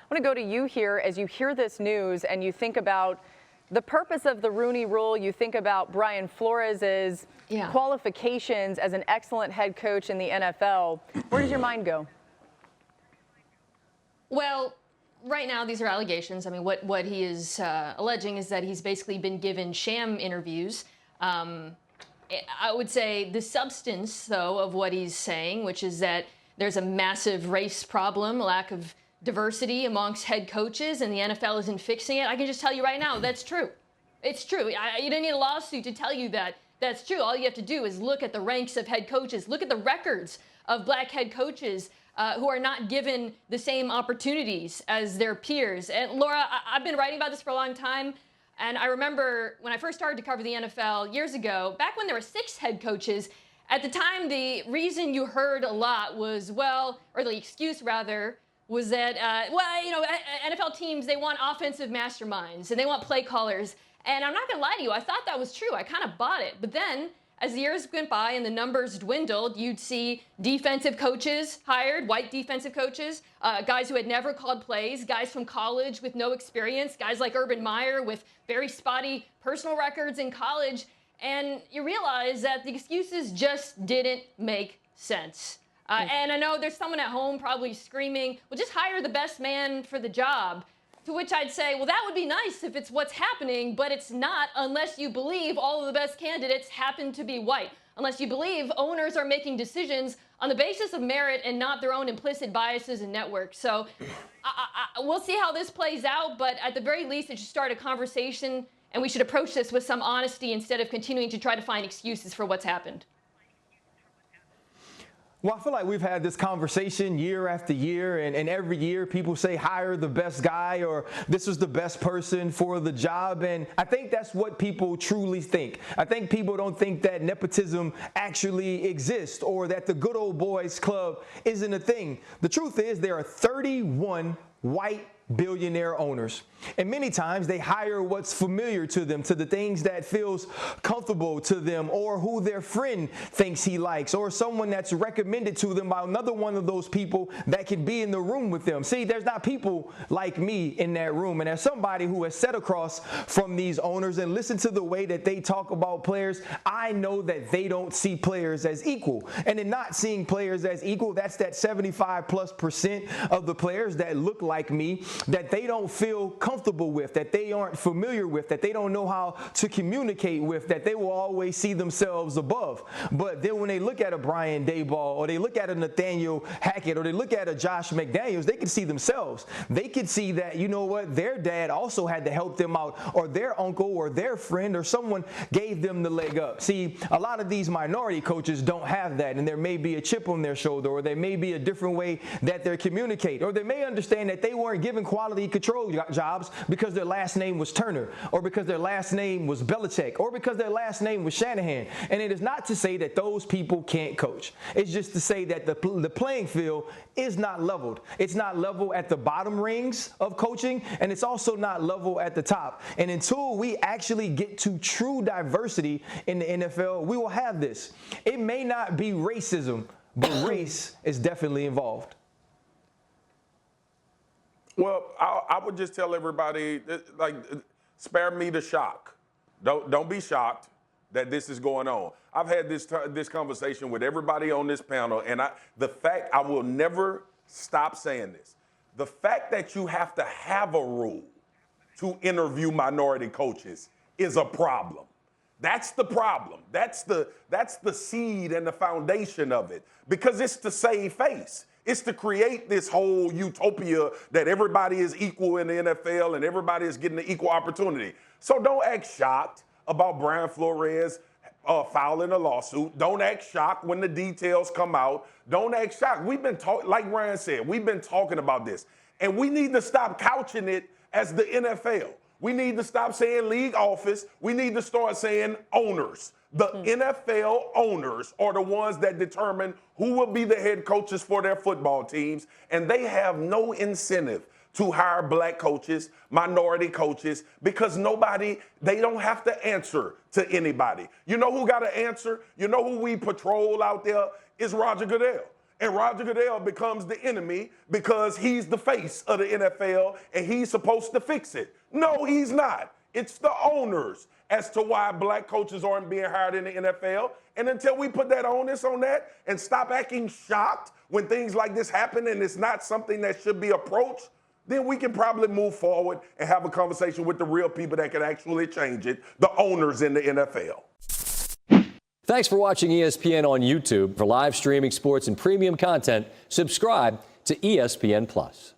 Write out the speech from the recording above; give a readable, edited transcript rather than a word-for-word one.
want to go to you here as you hear this news and you think about the purpose of the Rooney Rule. You think about Brian Flores' qualifications as an excellent head coach in the NFL. Where does your mind go? Well, right now, these are allegations. I mean, what he is alleging is that he's basically been given sham interviews. I would say the substance, though, of what he's saying, which is that there's a massive race problem, lack of diversity amongst head coaches, and the NFL isn't fixing it. I can just tell you right now, that's true. It's true. You don't need a lawsuit to tell you that that's true. All you have to do is look at the ranks of head coaches, look at the records of black head coaches who are not given the same opportunities as their peers. And Laura, I've been writing about this for a long time. And I remember when I first started to cover the NFL years ago, back when there were 6 head coaches, at the time, the reason you heard a lot was, or the excuse rather, was that, NFL teams, they want offensive masterminds and they want play callers. And I'm not going to lie to you, I thought that was true. I kind of bought it. But then, as the years went by and the numbers dwindled, you'd see defensive coaches hired, white defensive coaches, guys who had never called plays, guys from college with no experience, guys like Urban Meyer with very spotty personal records in college. And you realize that the excuses just didn't make sense. And I know there's someone at home probably screaming, well, just hire the best man for the job. To which I'd say, well, that would be nice if it's what's happening, but it's not unless you believe all of the best candidates happen to be white. Unless you believe owners are making decisions on the basis of merit and not their own implicit biases and networks. So we'll see how this plays out, but at the very least, it should start a conversation, and we should approach this with some honesty instead of continuing to try to find excuses for what's happened. Well, I feel like we've had this conversation year after year, and every year people say hire the best guy or this is the best person for the job. And I think that's what people truly think. I think people don't think that nepotism actually exists or that the good old boys club isn't a thing. The truth is there are 31 white billionaire owners. And many times they hire what's familiar to them, to the things that feels comfortable to them, or who their friend thinks he likes, or someone that's recommended to them by another one of those people that can be in the room with them. See, there's not people like me in that room. And as somebody who has sat across from these owners and listened to the way that they talk about players, I know that they don't see players as equal. And in not seeing players as equal, that's that 75+% of the players that look like me, that they don't feel comfortable with, that they aren't familiar with, that they don't know how to communicate with, that they will always see themselves above. But then when they look at a Brian Daboll, or they look at a Nathaniel Hackett, or they look at a Josh McDaniels, they can see themselves. They can see that, you know what, their dad also had to help them out, or their uncle or their friend or someone gave them the leg up. See, a lot of these minority coaches don't have that, and there may be a chip on their shoulder, or there may be a different way that they communicate, or they may understand that they weren't given quality control jobs because their last name was Turner, or because their last name was Belichick, or because their last name was Shanahan. And it is not to say that those people can't coach. It's just to say that the playing field is not leveled. It's not level at the bottom rings of coaching, and it's also not level at the top. And until we actually get to true diversity in the NFL, we will have this. It may not be racism, but race is definitely involved. Well, I would just tell everybody, like, spare me the shock. Don't be shocked that this is going on. I've had this conversation with everybody on this panel, and I will never stop saying this. The fact that you have to have a rule to interview minority coaches is a problem. That's the problem. That's the seed and the foundation of it, because it's to save face. It's to create this whole utopia that everybody is equal in the NFL and everybody is getting the equal opportunity. So don't act shocked about Brian Flores filing a lawsuit. Don't act shocked when the details come out. Don't act shocked. We've been talking, like Ryan said, we've been talking about this. And we need to stop couching it as the NFL. We need to stop saying league office. We need to start saying owners. The NFL owners are the ones that determine who will be the head coaches for their football teams, and they have no incentive to hire black coaches, minority coaches, because they don't have to answer to anybody. You know who got to answer? You know who we patrol out there? Is Roger Goodell. and Roger Goodell becomes the enemy because he's the face of the NFL and he's supposed to fix it. No, he's not. It's the owners as to why black coaches aren't being hired in the NFL. And until we put that onus on that and stop acting shocked when things like this happen and it's not something that should be approached, then we can probably move forward and have a conversation with the real people that can actually change it, the owners in the NFL. Thanks for watching ESPN on YouTube. For live streaming sports and premium content, subscribe to ESPN+.